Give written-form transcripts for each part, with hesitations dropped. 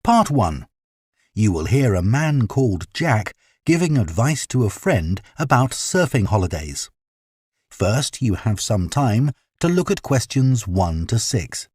Part 1. You will hear a man called Jack giving advice to a friend about surfing holidays. First, you have some time to look at questions 1 to 6.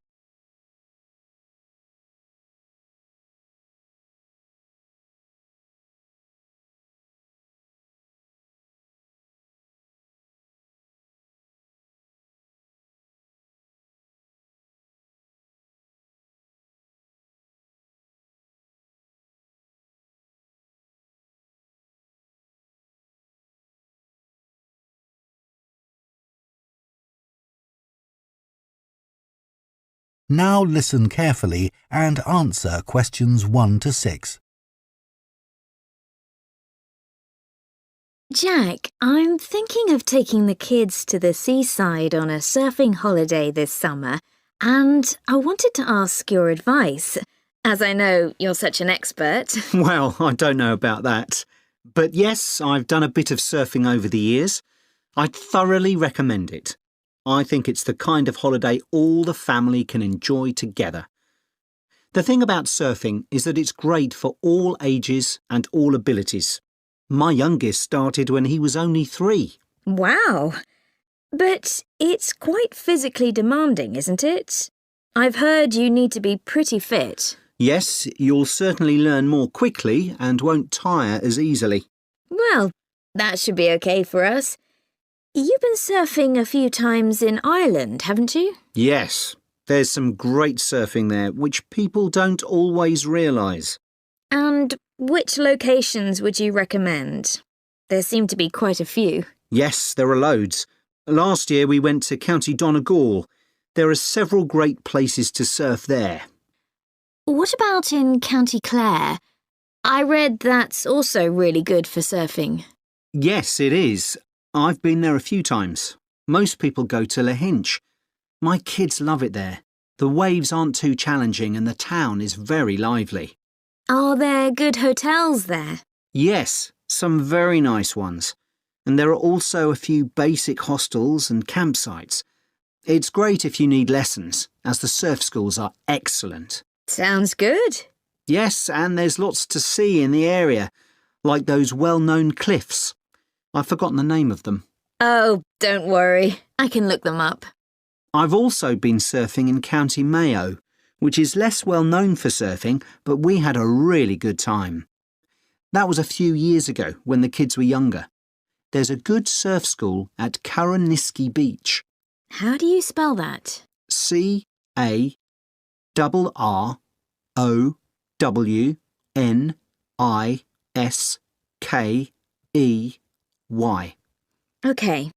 Now listen carefully and answer questions 1 to 6. Jack, I'm thinking of taking the kids to the seaside on a surfing holiday this summer, and I wanted to ask your advice, as I know you're such an expert. Well, I don't know about that. But yes, I've done a bit of surfing over the years. I'd thoroughly recommend it. I think it's the kind of holiday all the family can enjoy together. The thing about surfing is that it's great for all ages and all abilities. My youngest started when he was only 3. Wow! But it's quite physically demanding, isn't it? I've heard you need to be pretty fit. Yes, you'll certainly learn more quickly and won't tire as easily. Well, that should be okay for us. You've been surfing a few times in Ireland, haven't you? Yes, there's some great surfing there, which people don't always realise. And which locations would you recommend? There seem to be quite a few. Yes, there are loads. Last year we went to County Donegal. There are several great places to surf there. What about in County Clare? I read that's also really good for surfing. Yes, it is. I've been there a few times. Most people go to Lahinch. My kids love it there. The waves aren't too challenging and the town is very lively. Are there good hotels there? Yes, some very nice ones. And there are also a few basic hostels and campsites. It's great if you need lessons, as the surf schools are excellent. Sounds good. Yes, and there's lots to see in the area, like those well-known cliffs. I've forgotten the name of them. Oh, don't worry. I can look them up. I've also been surfing in County Mayo, which is less well known for surfing, but we had a really good time. That was a few years ago when the kids were younger. There's a good surf school at Carraniskey Beach. How do you spell that? CARROWNISKEY. OK.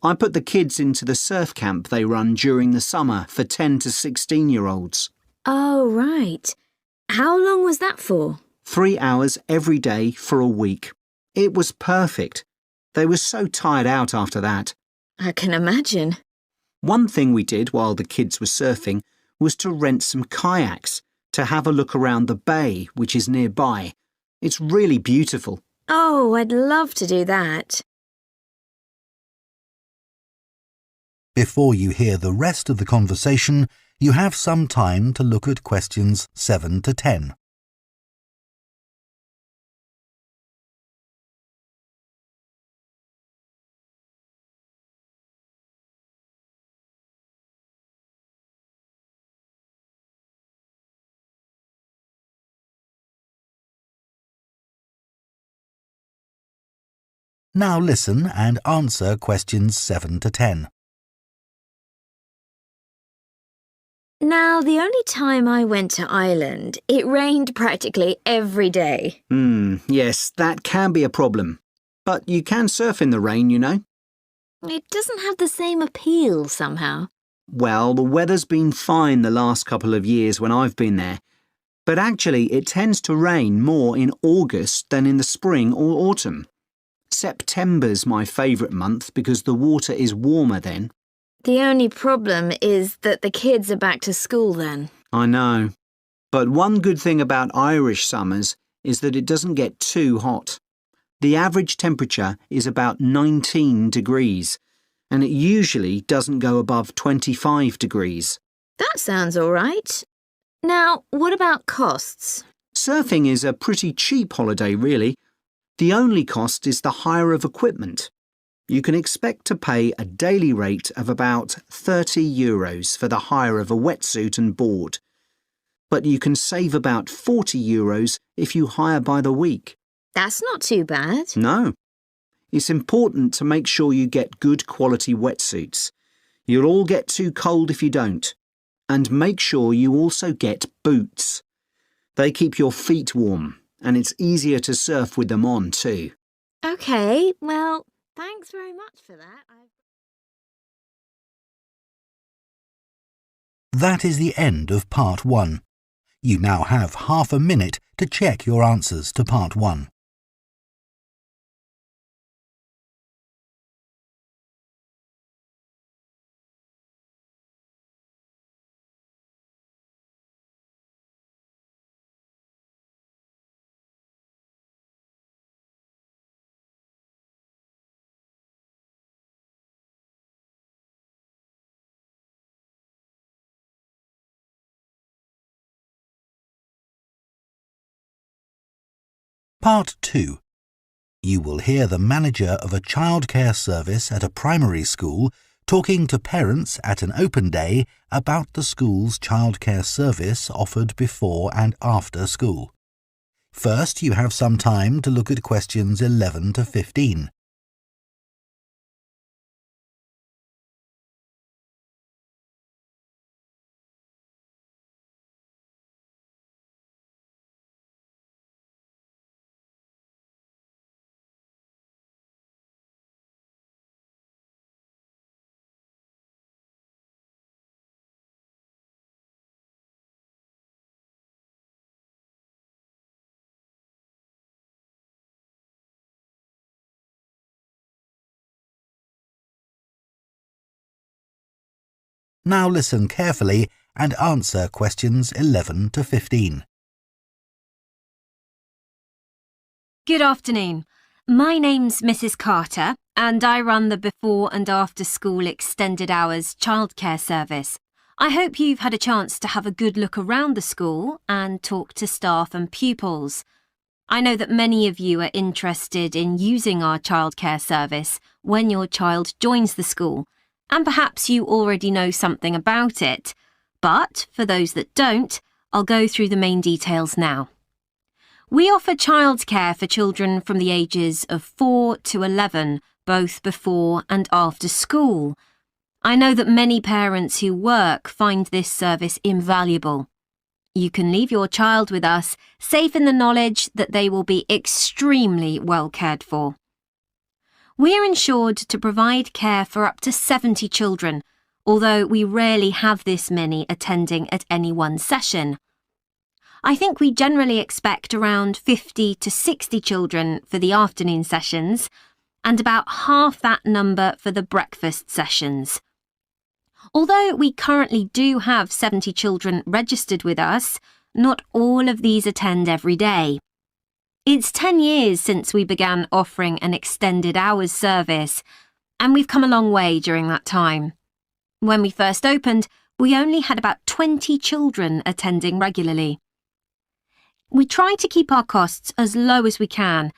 I put the kids into the surf camp they run during the summer for 10 to 16-year-olds. Oh, right. How long was that for? 3 hours every day for a week. It was perfect. They were so tired out after that. I can imagine. One thing we did while the kids were surfing was to rent some kayaks to have a look around the bay, which is nearby. It's really beautiful. Oh, I'd love to do that. Before you hear the rest of the conversation, you have some time to look at questions 7 to 10. Now listen and answer questions 7 to 10. Now, the only time I went to Ireland, it rained practically every day. Yes, that can be a problem. But you can surf in the rain, you know. It doesn't have the same appeal somehow. Well, the weather's been fine the last couple of years when I've been there. But actually, it tends to rain more in August than in the spring or autumn. September's my favourite month because the water is warmer then. The only problem is that the kids are back to school then. I know. But one good thing about Irish summers is that it doesn't get too hot. The average temperature is about 19 degrees, and it usually doesn't go above 25 degrees. That sounds all right. Now, what about costs? Surfing is a pretty cheap holiday, really. The only cost is the hire of equipment. You can expect to pay a daily rate of about €30 for the hire of a wetsuit and board. But you can save about €40 if you hire by the week. That's not too bad. No. It's important to make sure you get good quality wetsuits. You'll all get too cold if you don't. And make sure you also get boots. They keep your feet warm, and it's easier to surf with them on too. OK, well, thanks very much for that. That is the end of Part 1. You now have half a minute to check your answers to Part 1. Part 2. You will hear the manager of a childcare service at a primary school talking to parents at an open day about the school's childcare service offered before and after school. First, you have some time to look at questions 11 to 15. Now listen carefully and answer questions 11 to 15. Good afternoon. My name's Mrs. Carter and I run the before and after school extended hours childcare service. I hope you've had a chance to have a good look around the school and talk to staff and pupils. I know that many of you are interested in using our childcare service when your child joins the school, and perhaps you already know something about it. But for those that don't, I'll go through the main details now. We offer childcare for children from the ages of 4 to 11, both before and after school. I know that many parents who work find this service invaluable. You can leave your child with us, safe in the knowledge that they will be extremely well cared for. We're insured to provide care for up to 70 children, although we rarely have this many attending at any one session. I think we generally expect around 50 to 60 children for the afternoon sessions, and about half that number for the breakfast sessions. Although we currently do have 70 children registered with us, not all of these attend every day. It's 10 years since we began offering an extended hours service, and we've come a long way during that time. When we first opened, we only had about 20 children attending regularly. We try to keep our costs as low as we can,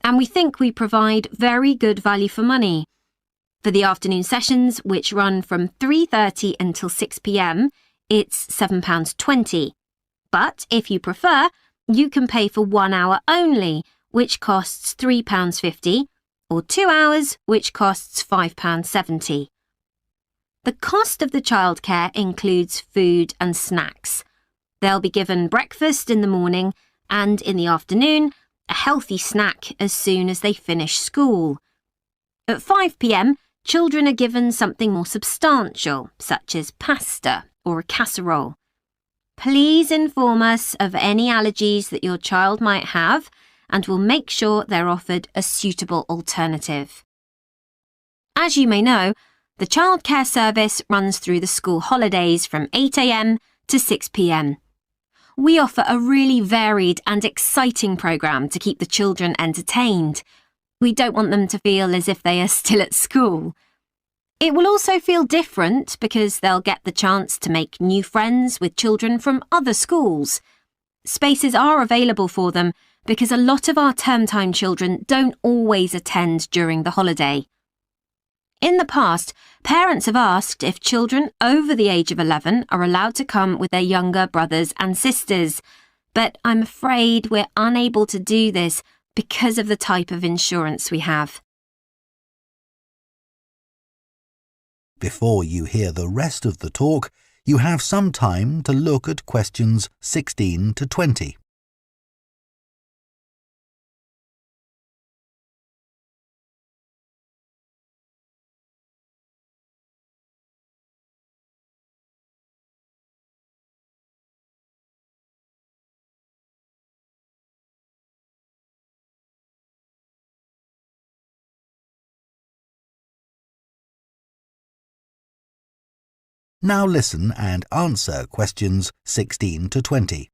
and we think we provide very good value for money. For the afternoon sessions, which run from 3:30 until 6 p.m, it's £7.20. But if you prefer, you can pay for 1 hour only, which costs £3.50, or 2 hours, which costs £5.70. The cost of the childcare includes food and snacks. They'll be given breakfast in the morning and in the afternoon, a healthy snack as soon as they finish school. At 5 p.m, children are given something more substantial, such as pasta or a casserole. Please inform us of any allergies that your child might have, and we'll make sure they're offered a suitable alternative. As you may know, the childcare service runs through the school holidays from 8 a.m. to 6 p.m. We offer a really varied and exciting programme to keep the children entertained. We don't want them to feel as if they are still at school. It will also feel different because they'll get the chance to make new friends with children from other schools. Spaces are available for them because a lot of our term time children don't always attend during the holiday. In the past, parents have asked if children over the age of 11 are allowed to come with their younger brothers and sisters, but I'm afraid we're unable to do this because of the type of insurance we have. Before you hear the rest of the talk, you have some time to look at questions 16 to 20. Now listen and answer questions 16 to 20.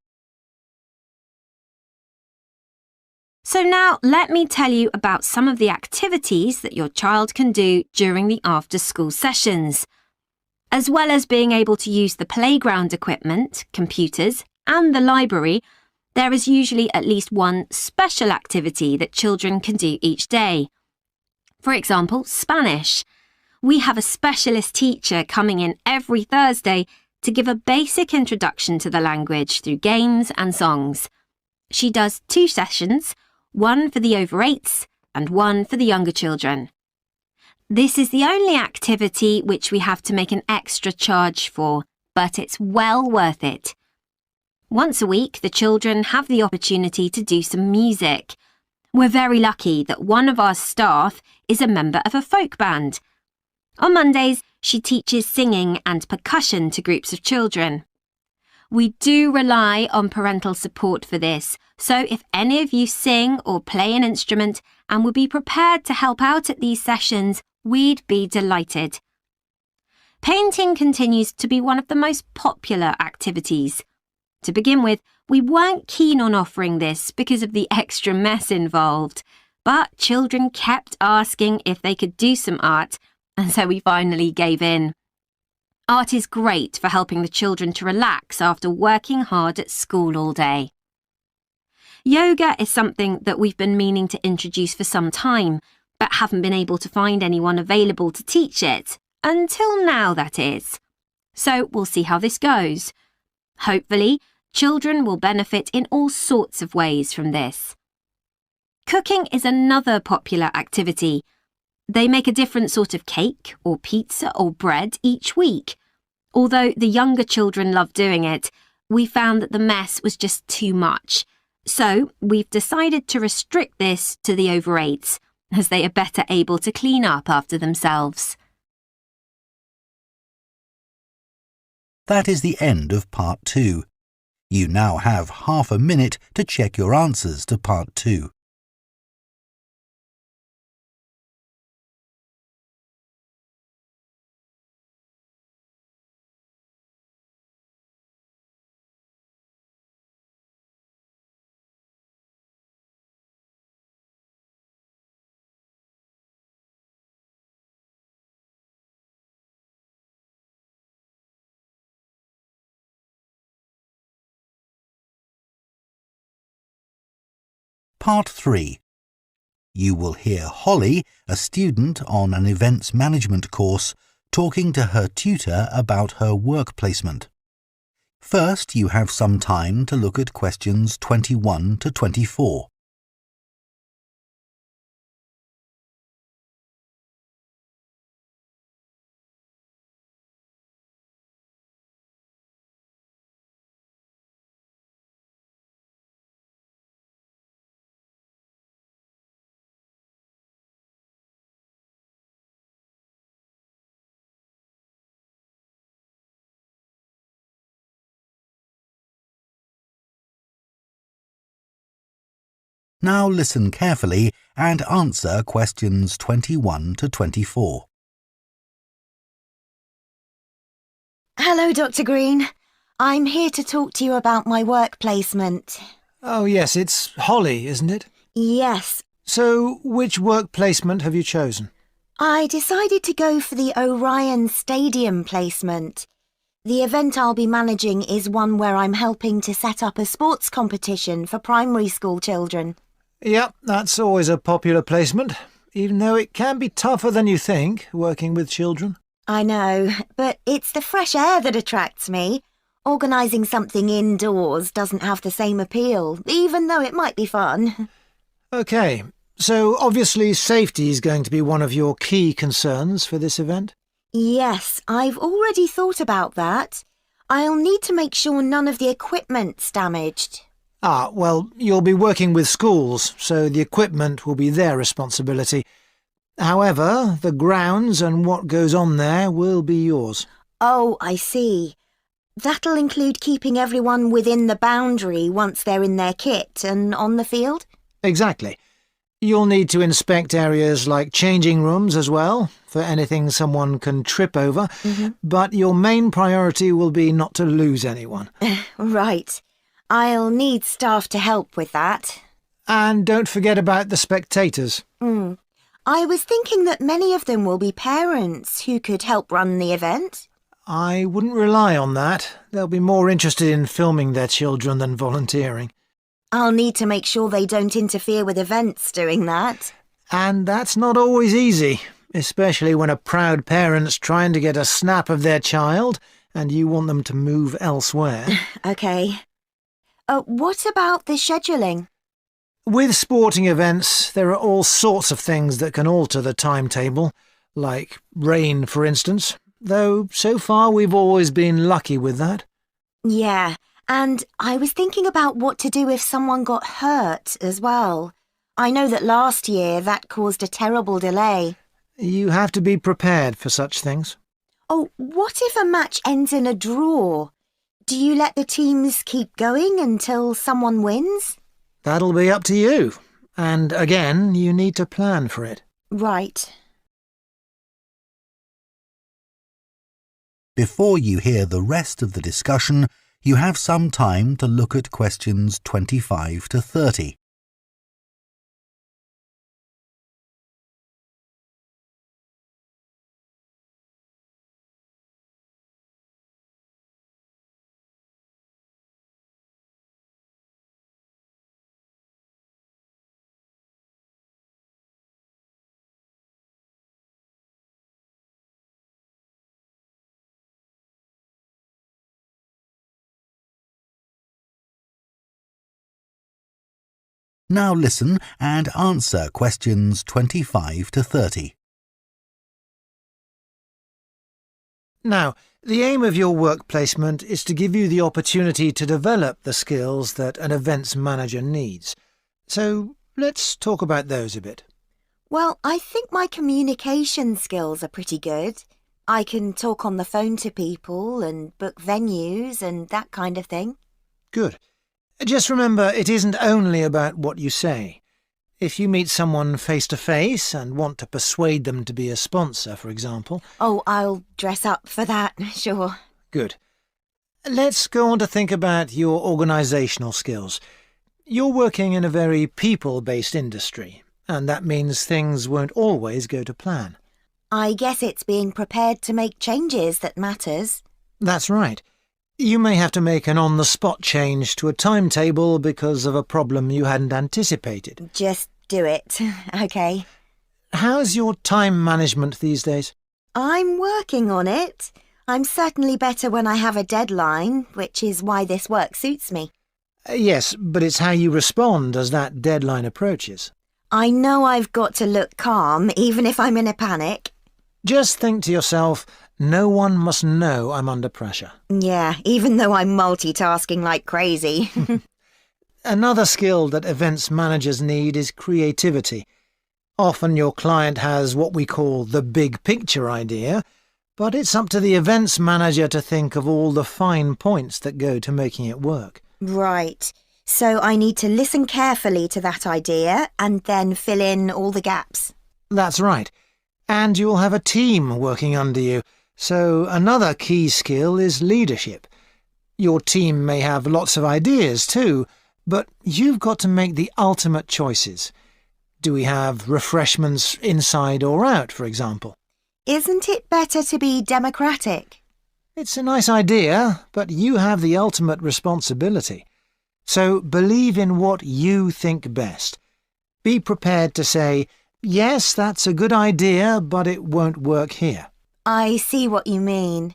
So now let me tell you about some of the activities that your child can do during the after-school sessions. As well as being able to use the playground equipment, computers, and the library, there is usually at least one special activity that children can do each day. For example, Spanish. We have a specialist teacher coming in every Thursday to give a basic introduction to the language through games and songs. She does 2 sessions, one for the over 8s and one for the younger children. This is the only activity which we have to make an extra charge for, but it's well worth it. Once a week, the children have the opportunity to do some music. We're very lucky that one of our staff is a member of a folk band. On Mondays, she teaches singing and percussion to groups of children. We do rely on parental support for this, so if any of you sing or play an instrument and would be prepared to help out at these sessions, we'd be delighted. Painting continues to be one of the most popular activities. To begin with, we weren't keen on offering this because of the extra mess involved, but children kept asking if they could do some art, and so we finally gave in. Art is great for helping the children to relax after working hard at school all day. Yoga is something that we've been meaning to introduce for some time, but haven't been able to find anyone available to teach it, until now that is. So we'll see how this goes. Hopefully, children will benefit in all sorts of ways from this. Cooking is another popular activity. They make a different sort of cake or pizza or bread each week. Although the younger children love doing it, we found that the mess was just too much. So we've decided to restrict this to the over 8s, as they are better able to clean up after themselves. That is the end of part 2. You now have half a minute to check your answers to part 2. Part 3. You will hear Holly, a student on an events management course, talking to her tutor about her work placement. First, you have some time to look at questions 21 to 24. Now listen carefully and answer questions 21 to 24. Hello, Dr. Green. I'm here to talk to you about my work placement. Oh, yes, it's Holly, isn't it? Yes. So, which work placement have you chosen? I decided to go for the Orion Stadium placement. The event I'll be managing is one where I'm helping to set up a sports competition for primary school children. Yep, that's always a popular placement, even though it can be tougher than you think, working with children. I know, but it's the fresh air that attracts me. Organising something indoors doesn't have the same appeal, even though it might be fun. OK, so obviously safety is going to be one of your key concerns for this event? Yes, I've already thought about that. I'll need to make sure none of the equipment's damaged. Ah, well, you'll be working with schools, so the equipment will be their responsibility. However, the grounds and what goes on there will be yours. Oh, I see. That'll include keeping everyone within the boundary once they're in their kit and on the field? Exactly. You'll need to inspect areas like changing rooms as well, for anything someone can trip over, but your main priority will be not to lose anyone. Right. I'll need staff to help with that. And don't forget about the spectators. I was thinking that many of them will be parents who could help run the event. I wouldn't rely on that. They'll be more interested in filming their children than volunteering. I'll need to make sure they don't interfere with events doing that. And that's not always easy, especially when a proud parent's trying to get a snap of their child and you want them to move elsewhere. OK. What about the scheduling? With sporting events, there are all sorts of things that can alter the timetable, like rain, for instance, though so far we've always been lucky with that. Yeah, and I was thinking about what to do if someone got hurt as well. I know that last year that caused a terrible delay. You have to be prepared for such things. Oh, what if a match ends in a draw? Do you let the teams keep going until someone wins? That'll be up to you. And again, you need to plan for it. Right. Before you hear the rest of the discussion, you have some time to look at questions 25 to 30. Now listen and answer questions 25 to 30. Now, the aim of your work placement is to give you the opportunity to develop the skills that an events manager needs. So let's talk about those a bit. Well, I think my communication skills are pretty good. I can talk on the phone to people and book venues and that kind of thing. Good. Just remember, it isn't only about what you say. If you meet someone face-to-face and want to persuade them to be a sponsor, for example... Oh, I'll dress up for that, sure. Good. Let's go on to think about your organisational skills. You're working in a very people-based industry, and that means things won't always go to plan. I guess it's being prepared to make changes that matters. That's right. You may have to make an on-the-spot change to a timetable because of a problem you hadn't anticipated. Just do it, OK. How's your time management these days? I'm working on it. I'm certainly better when I have a deadline, which is why this work suits me. Yes, but it's how you respond as that deadline approaches. I know I've got to look calm, even if I'm in a panic. Just think to yourself, no one must know I'm under pressure. Yeah, even though I'm multitasking like crazy. Another skill that events managers need is creativity. Often your client has what we call the big picture idea, but it's up to the events manager to think of all the fine points that go to making it work. Right. So I need to listen carefully to that idea and then fill in all the gaps. That's right. And you'll have a team working under you. So another key skill is leadership. Your team may have lots of ideas too, but you've got to make the ultimate choices. Do we have refreshments inside or out, for example? Isn't it better to be democratic? It's a nice idea, but you have the ultimate responsibility. So believe in what you think best. Be prepared to say, yes, that's a good idea, but it won't work here. I see what you mean.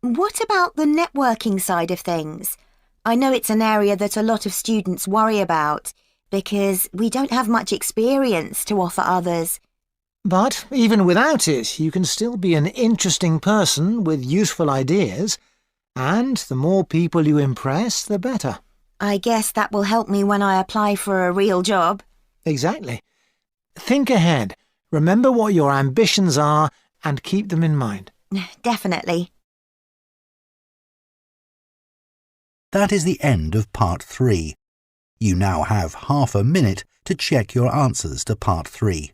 What about the networking side of things? I know it's an area that a lot of students worry about because we don't have much experience to offer others. But even without it, you can still be an interesting person with useful ideas, and the more people you impress, the better. I guess that will help me when I apply for a real job. Exactly. Think ahead, remember what your ambitions are, and keep them in mind. Definitely. That is the end of Part 3. You now have half a minute to check your answers to Part 3.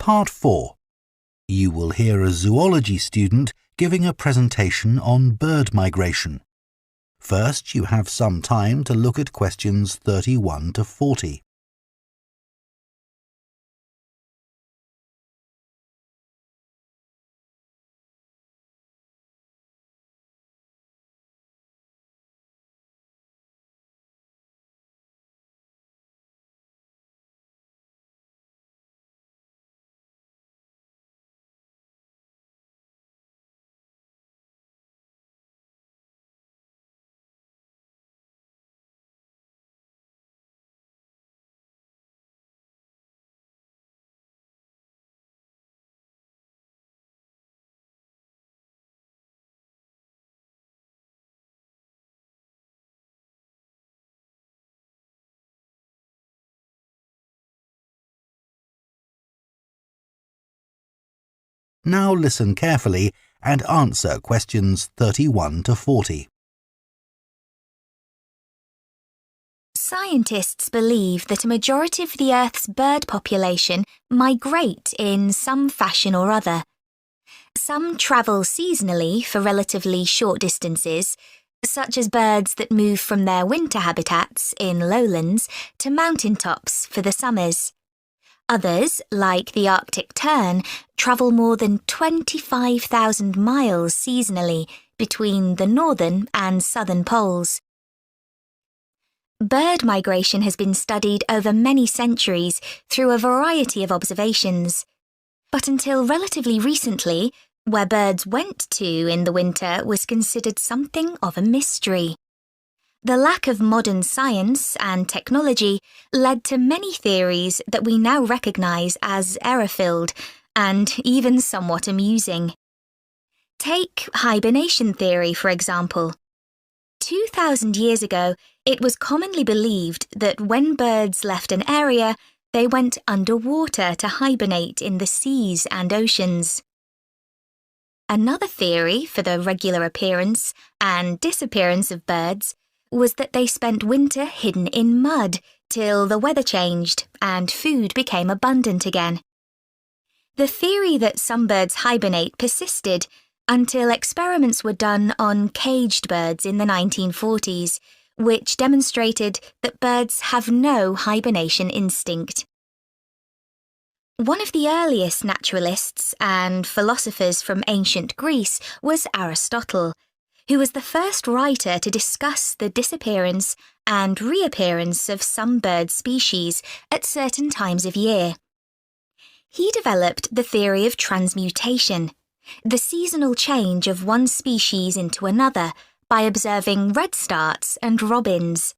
Part 4. You will hear a zoology student giving a presentation on bird migration. First, you have some time to look at questions 31 to 40. Now listen carefully and answer questions 31 to 40. Scientists believe that a majority of the Earth's bird population migrate in some fashion or other. Some travel seasonally for relatively short distances, such as birds that move from their winter habitats in lowlands to mountaintops for the summers. Others, like the Arctic tern, travel more than 25,000 miles seasonally between the northern and southern poles. Bird migration has been studied over many centuries through a variety of observations. But until relatively recently, where birds went to in the winter was considered something of a mystery. The lack of modern science and technology led to many theories that we now recognise as error-filled and even somewhat amusing. Take hibernation theory, for example. 2,000 years ago, it was commonly believed that when birds left an area, they went underwater to hibernate in the seas and oceans. Another theory for the regular appearance and disappearance of birds was that they spent winter hidden in mud till the weather changed and food became abundant again. The theory that some birds hibernate persisted until experiments were done on caged birds in the 1940s, which demonstrated that birds have no hibernation instinct. One of the earliest naturalists and philosophers from ancient Greece was Aristotle, who was the first writer to discuss the disappearance and reappearance of some bird species at certain times of year. He developed the theory of transmutation, the seasonal change of one species into another by observing redstarts and robins.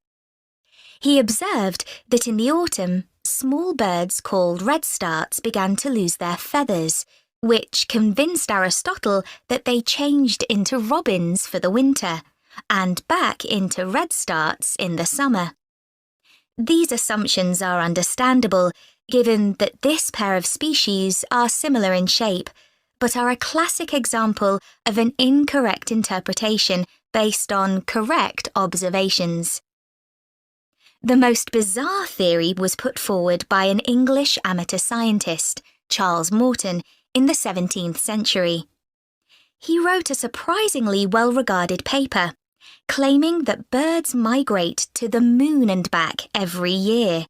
He observed that in the autumn, small birds called redstarts began to lose their feathers, which convinced Aristotle that they changed into robins for the winter and back into redstarts in the summer. These assumptions are understandable given that this pair of species are similar in shape, but are a classic example of an incorrect interpretation based on correct observations. The most bizarre theory was put forward by an English amateur scientist, Charles Morton, in the 17th century. He wrote a surprisingly well-regarded paper, claiming that birds migrate to the moon and back every year.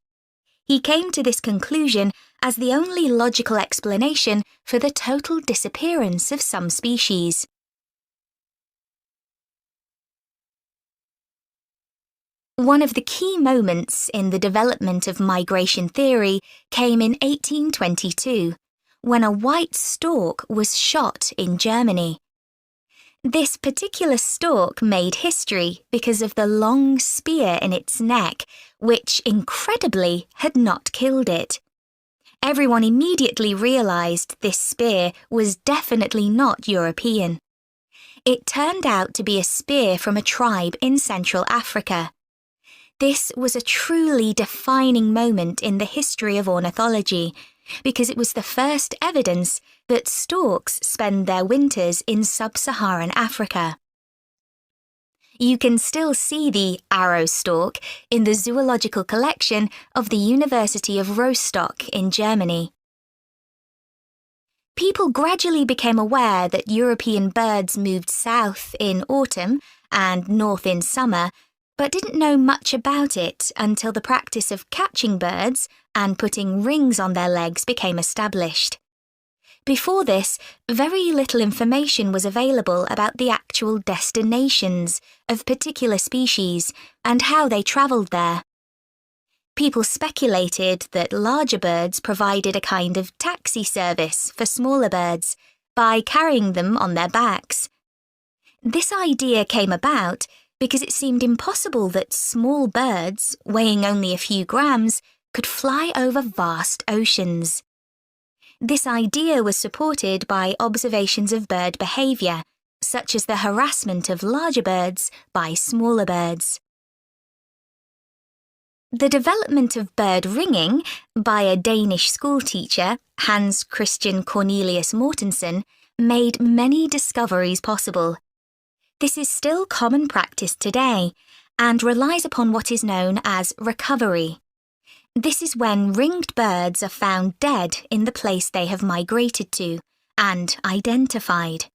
He came to this conclusion as the only logical explanation for the total disappearance of some species. One of the key moments in the development of migration theory came in 1822, when a white stork was shot in Germany. This particular stork made history because of the long spear in its neck, which, incredibly, had not killed it. Everyone immediately realised this spear was definitely not European. It turned out to be a spear from a tribe in Central Africa. This was a truly defining moment in the history of ornithology, because it was the first evidence that storks spend their winters in sub-Saharan Africa. You can still see the arrow stork in the zoological collection of the University of Rostock in Germany. People gradually became aware that European birds moved south in autumn and north in summer, but didn't know much about it until the practice of catching birds and putting rings on their legs became established. Before this, very little information was available about the actual destinations of particular species and how they travelled there. People speculated that larger birds provided a kind of taxi service for smaller birds by carrying them on their backs. This idea came about because it seemed impossible that small birds, weighing only a few grams, could fly over vast oceans. This idea was supported by observations of bird behaviour, such as the harassment of larger birds by smaller birds. The development of bird ringing by a Danish schoolteacher, Hans Christian Cornelius Mortensen, made many discoveries possible. This is still common practice today and relies upon what is known as recovery. This is when ringed birds are found dead in the place they have migrated to and identified.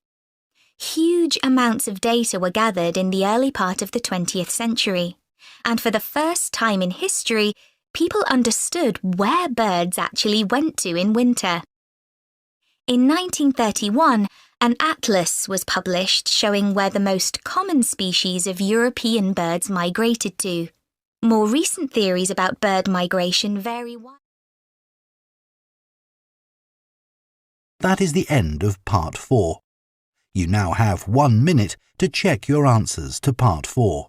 Huge amounts of data were gathered in the early part of the 20th century, and for the first time in history, people understood where birds actually went to in winter. In 1931, an atlas was published showing where the most common species of European birds migrated to. More recent theories about bird migration vary widely. That is the end of Part 4. You now have 1 minute to check your answers to Part 4.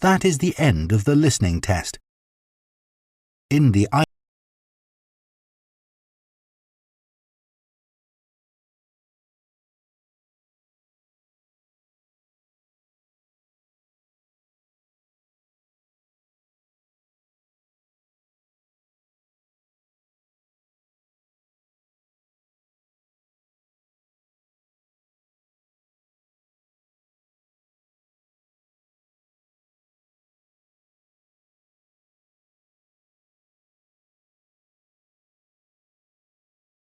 That is the end of the listening test. In the